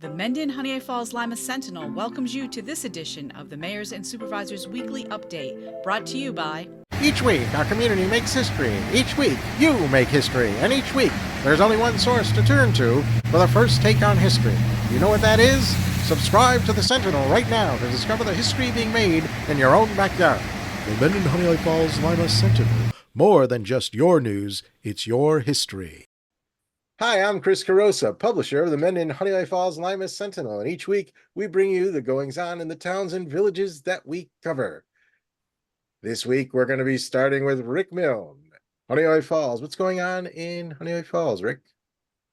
The Mendon-Honeoye Falls-Lima Sentinel welcomes you to this edition of the Mayor's and Supervisors Weekly Update, brought to you by... Each week, our community makes history. Each week, you make history. And each week, there's only one source to turn to for the first take on history. You know what that is? Subscribe to the Sentinel right now to discover the history being made in your own backyard. The Mendon-Honeoye Falls-Lima Sentinel. More than just your news, it's your history. Hi, I'm Chris Carosa, publisher of the Mendon-Honeoye Falls-Lima Sentinel, and each week we bring you the goings-on in the towns and villages that we cover. This week we're going to be starting with Rick Milne, Honeoye Falls. What's going on in Honeoye Falls, Rick?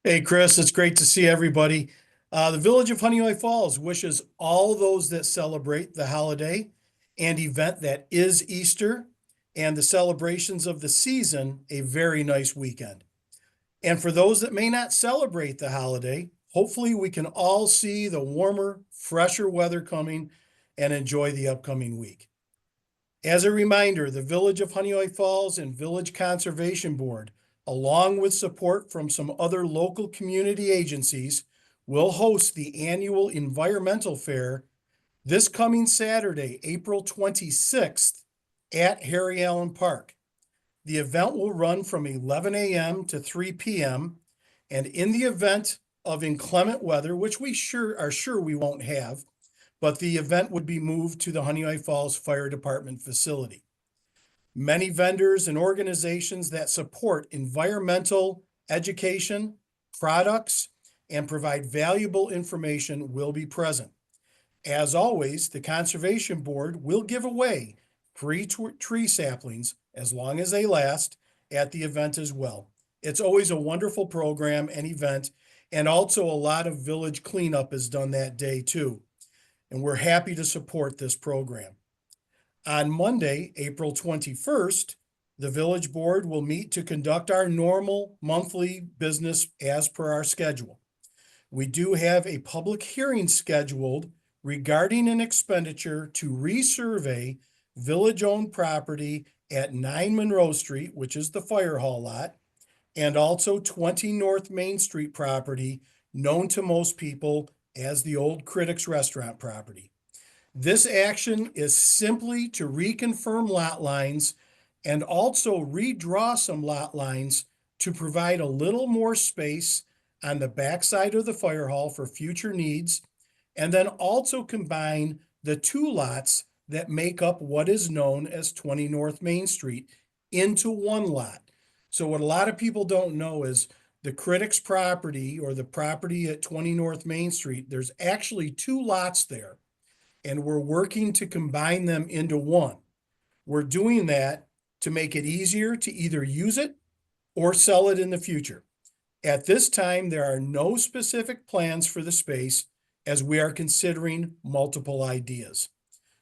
Hey, Chris, it's great to see everybody. The village of Honeoye Falls wishes all those that celebrate the holiday and event that is Easter and the celebrations of the season a very nice weekend. And for those that may not celebrate the holiday, hopefully we can all see the warmer, fresher weather coming and enjoy the upcoming week. As a reminder, the Village of Honeoye Falls and Village Conservation Board, along with support from some other local community agencies, will host the annual Environmental Fair this coming Saturday, April 26th at Harry Allen Park. The event will run from 11 a.m. to 3 p.m. And in the event of inclement weather, which we are sure we won't have, but the event would be moved to the Honeoye Falls Fire Department facility. Many vendors and organizations that support environmental education, products, and provide valuable information will be present. As always, the Conservation Board will give away free tree saplings as long as they last at the event as well. It's always a wonderful program and event, and also a lot of village cleanup is done that day too. And we're happy to support this program. On Monday, April 21st, the village board will meet to conduct our normal monthly business as per our schedule. We do have a public hearing scheduled regarding an expenditure to resurvey village-owned property at 9 Monroe Street, which is the fire hall lot, and also 20 North Main Street property, known to most people as the old Critics Restaurant property. This action is simply to reconfirm lot lines and also redraw some lot lines to provide a little more space on the backside of the fire hall for future needs, and then also combine the two lots that make up what is known as 20 North Main Street into one lot. So what a lot of people don't know is the Critics property, or the property at 20 North Main Street, there's actually two lots there, and we're working to combine them into one. We're doing that to make it easier to either use it or sell it in the future. At this time, there are no specific plans for the space, as we are considering multiple ideas.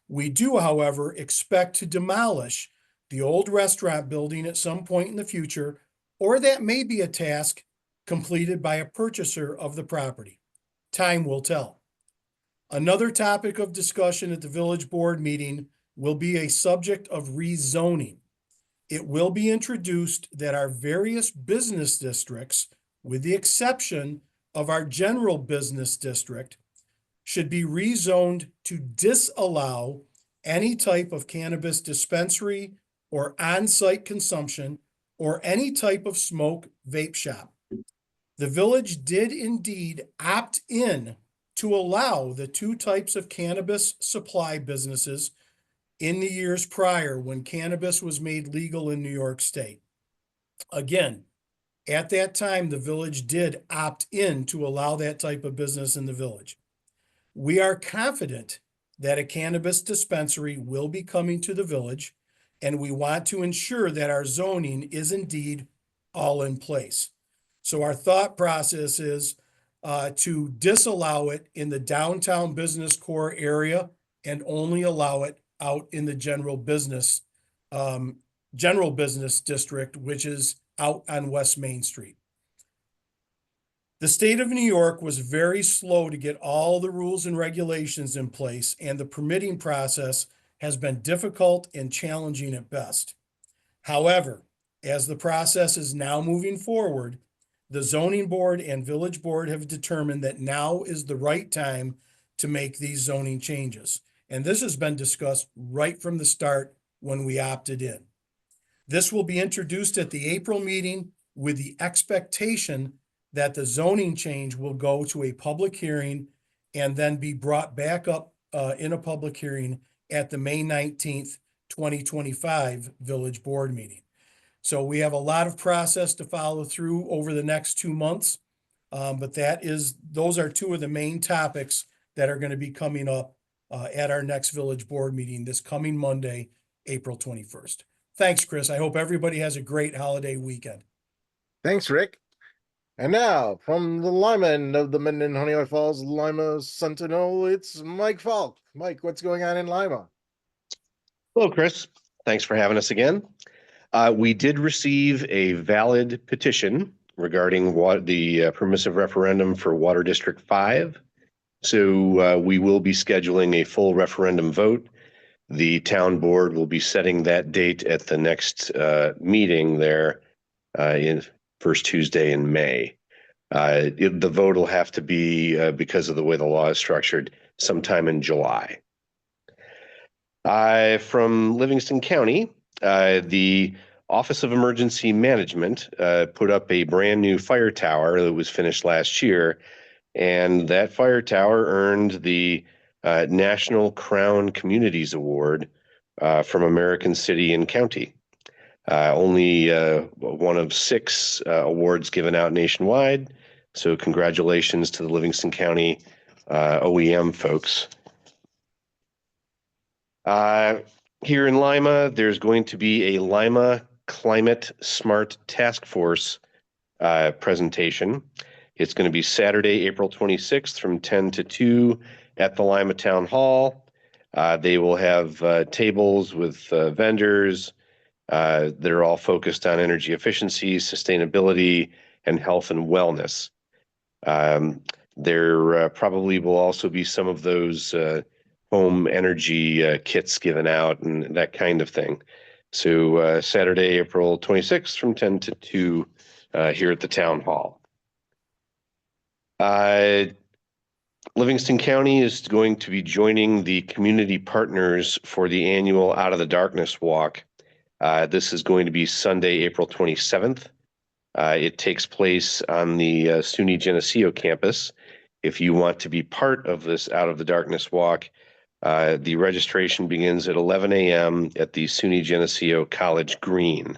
We do, however, expect to demolish the old restaurant building at some point in the future, or that may be a task completed by a purchaser of the property. Time will tell. Another topic of discussion at the village board meeting will be a subject of rezoning. It will be introduced that our various business districts, with the exception of our general business district, should be rezoned to disallow any type of cannabis dispensary or on-site consumption or any type of smoke vape shop. The village did indeed opt in to allow the two types of cannabis supply businesses in the years prior when cannabis was made legal in New York State. Again, at that time, the village did opt in to allow that type of business in the village. We are confident that a cannabis dispensary will be coming to the village, and we want to ensure that our zoning is indeed all in place. So our thought process is to disallow it in the downtown business core area and only allow it out in the general business district, which is out on West Main Street. The state of New York was very slow to get all the rules and regulations in place, and the permitting process has been difficult and challenging at best. However, as the process is now moving forward, the zoning board and village board have determined that now is the right time to make these zoning changes. And this has been discussed right from the start when we opted in. This will be introduced at the April meeting with the expectation that the zoning change will go to a public hearing and then be brought back up in a public hearing at the May 19th, 2025 village board meeting. So we have a lot of process to follow through over the next 2 months. But those are two of the main topics that are going to be coming up at our next village board meeting this coming Monday, April 21st. Thanks, Chris. I hope everybody has a great holiday weekend. Thanks, Rick. And now, from the Lima end of the Mendon-Honeoye Falls-Lima Sentinel, it's Mike Falk. Mike, what's going on in Lima? Hello, Chris. Thanks for having us again. We did receive a valid petition regarding the permissive referendum for Water District 5. So we will be scheduling a full referendum vote. The town board will be setting that date at the next meeting there in first Tuesday in May. The vote will have to be, because of the way the law is structured, sometime in July. From Livingston County, the Office of Emergency Management put up a brand new fire tower that was finished last year, and that fire tower earned the National Crown Communities Award from American City and County. Only one of 6 awards given out nationwide, so congratulations to the Livingston County OEM folks. Here in Lima, there's going to be a Lima Climate Smart Task Force presentation. It's going to be Saturday, April 26th from 10 to 2 at the Lima Town Hall. They will have tables with vendors that are all focused on energy efficiency, sustainability, and health and wellness. There probably will also be some of those home energy kits given out and that kind of thing. So Saturday, April 26th from 10 to 2 here at the town hall. Livingston County is going to be joining the community partners for the annual Out of the Darkness Walk. This is going to be Sunday, April 27th. It takes place on the SUNY Geneseo campus. If you want to be part of this Out of the Darkness Walk, the registration begins at 11 a.m. at the SUNY Geneseo College Green.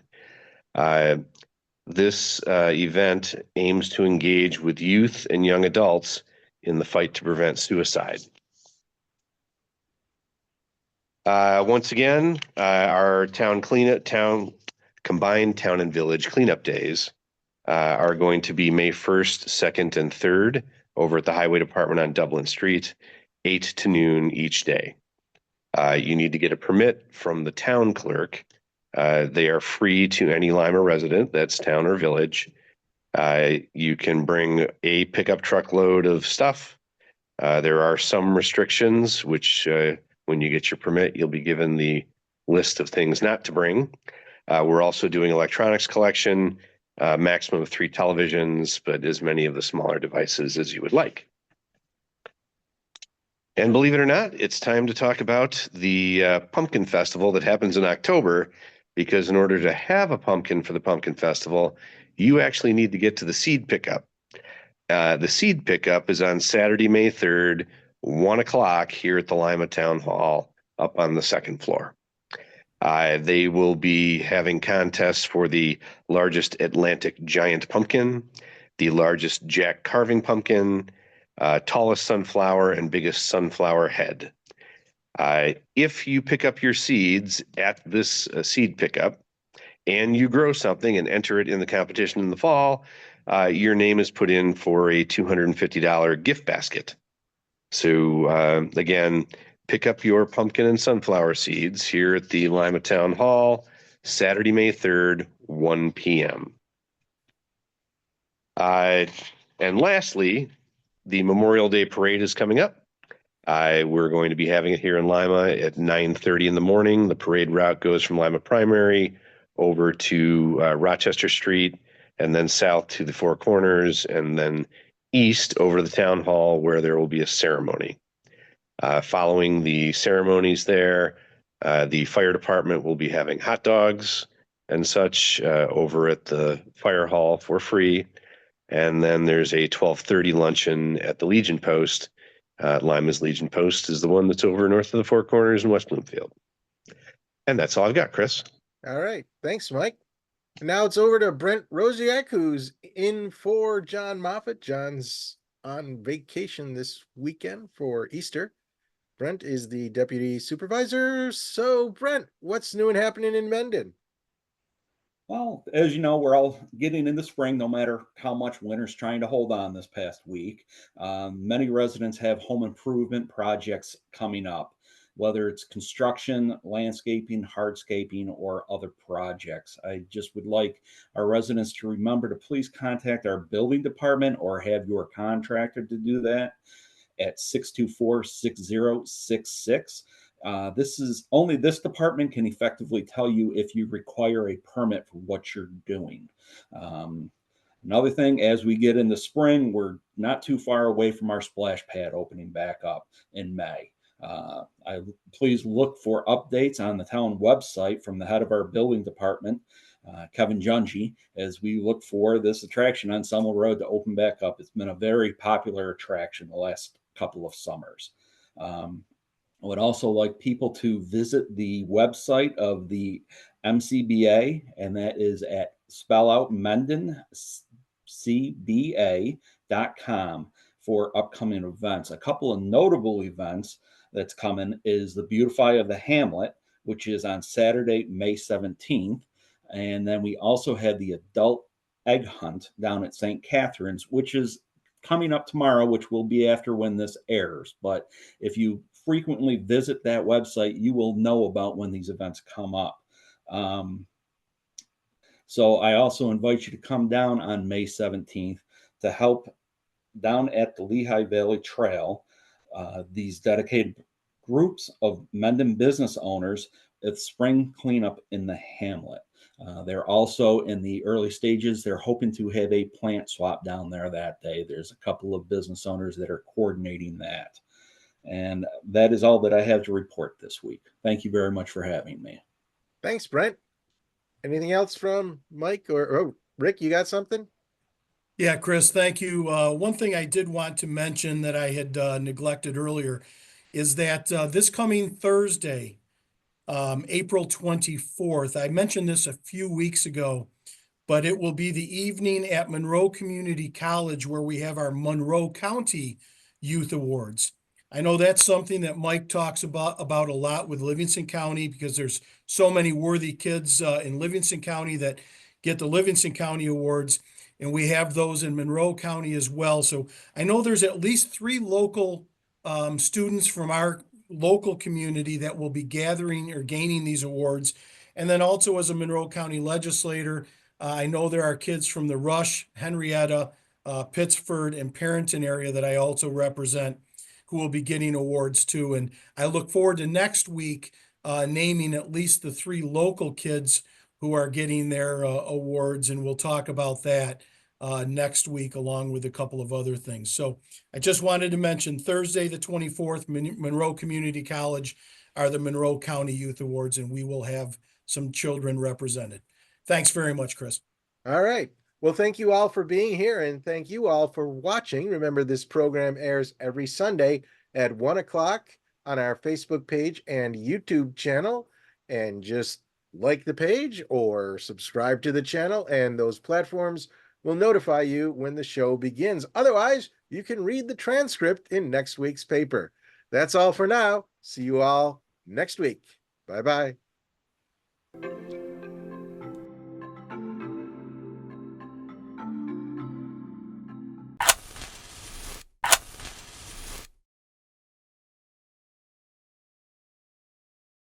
This event aims to engage with youth and young adults in the fight to prevent suicide. Once again, our combined town and village cleanup days are going to be May 1st, 2nd, and 3rd over at the Highway Department on Dublin Street, 8 to noon each day. You need to get a permit from the town clerk. They are free to any Lima resident, that's town or village. You can bring a pickup truckload of stuff. There are some restrictions, which when you get your permit, you'll be given the list of things not to bring. We're also doing electronics collection, maximum of 3 televisions, but as many of the smaller devices as you would like. And believe it or not, it's time to talk about the Pumpkin Festival that happens in October, because in order to have a pumpkin for the Pumpkin Festival, you actually need to get to the seed pickup. The seed pickup is on Saturday, May 3rd, 1 o'clock here at the Lima Town Hall up on the 2nd floor. They will be having contests for the largest Atlantic giant pumpkin, the largest Jack carving pumpkin, tallest sunflower, and biggest sunflower head. If you pick up your seeds at this seed pickup and you grow something and enter it in the competition in the fall, your name is put in for a $250 gift basket. So again, pick up your pumpkin and sunflower seeds here at the Lima Town Hall, Saturday, May 3rd, 1 p.m. And lastly, the Memorial Day Parade is coming up. We're going to be having it here in Lima at 9:30 in the morning. The parade route goes from Lima Primary over to Rochester Street, and then south to the Four Corners, and then east over the town hall where there will be a ceremony. Following the ceremonies there, the fire department will be having hot dogs and such over at the fire hall for free. And then there's a 12:30 luncheon at the Legion Post. Lima's Legion Post is the one that's over north of the Four Corners in West Bloomfield. And that's all I've got, Chris. All right. Thanks, Mike. And now it's over to Brent Rosiak, who's in for John Moffat. John's on vacation this weekend for Easter. Brent is the deputy supervisor. So, Brent, what's new and happening in Mendon? Well, as you know, we're all getting into spring, no matter how much winter's trying to hold on this past week. Many residents have home improvement projects coming up, whether it's construction, landscaping, hardscaping, or other projects. I just would like our residents to remember to please contact our building department or have your contractor to do that at 624-6066. This department can effectively tell you if you require a permit for what you're doing. Another thing, as we get into spring, we're not too far away from our splash pad opening back up in May. Please look for updates on the town website from the head of our building department, Kevin Junji, as we look for this attraction on Summer Road to open back up. It's been a very popular attraction the last couple of summers. I would also like people to visit the website of the MCBA, and that is at spell out Mendon-Honeoye.com for upcoming events. A couple of notable events that's coming is the Beautify of the Hamlet, which is on Saturday, May 17th. And then we also had the adult egg hunt down at St. Catherine's, which is coming up tomorrow, which will be after when this airs. But if you frequently visit that website, you will know about when these events come up. So I also invite you to come down on May 17th to help down at the Lehigh Valley Trail, these dedicated groups of Mendon business owners at spring cleanup in the hamlet. They're also in the early stages. They're hoping to have a plant swap down there that day. There's a couple of business owners that are coordinating that. And that is all that I have to report this week. Thank you very much for having me. Thanks, Brent. Anything else from Mike or Rick? You got something? Yeah, Chris, thank you. One thing I did want to mention that I had neglected earlier is that this coming Thursday, April 24th, I mentioned this a few weeks ago, but it will be the evening at Monroe Community College where we have our Monroe County Youth Awards. I know that's something that Mike talks about a lot with Livingston County because there's so many worthy kids in Livingston County that get the Livingston County Awards, and we have those in Monroe County as well. So I know there's at least 3 local students from our local community that will be gathering or gaining these awards. And then also as a Monroe County legislator, I know there are kids from the Rush, Henrietta, Pittsford, and Perrington area that I also represent who will be getting awards too. And I look forward to next week naming at least the 3 local kids who are getting their awards, and we'll talk about that next week along with a couple of other things. So I just wanted to mention Thursday the 24th, Monroe Community College are the Monroe County Youth Awards, and we will have some children represented. Thanks very much, Chris. All right. Well, thank you all for being here, and thank you all for watching. Remember, this program airs every Sunday at 1 o'clock on our Facebook page and YouTube channel. And just like the page or subscribe to the channel, and those platforms will notify you when the show begins. Otherwise, you can read the transcript in next week's paper. That's all for now. See you all next week. Bye-bye.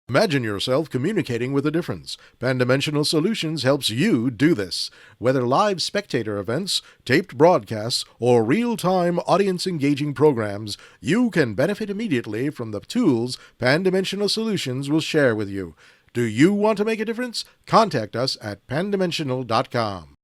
Imagine yourself communicating with a difference. Pan-Dimensional Solutions helps you do this. Whether live spectator events, taped broadcasts, or real-time audience-engaging programs, you can benefit immediately from the tools Pan-Dimensional Solutions will share with you. Do you want to make a difference? Contact us at pandimensional.com.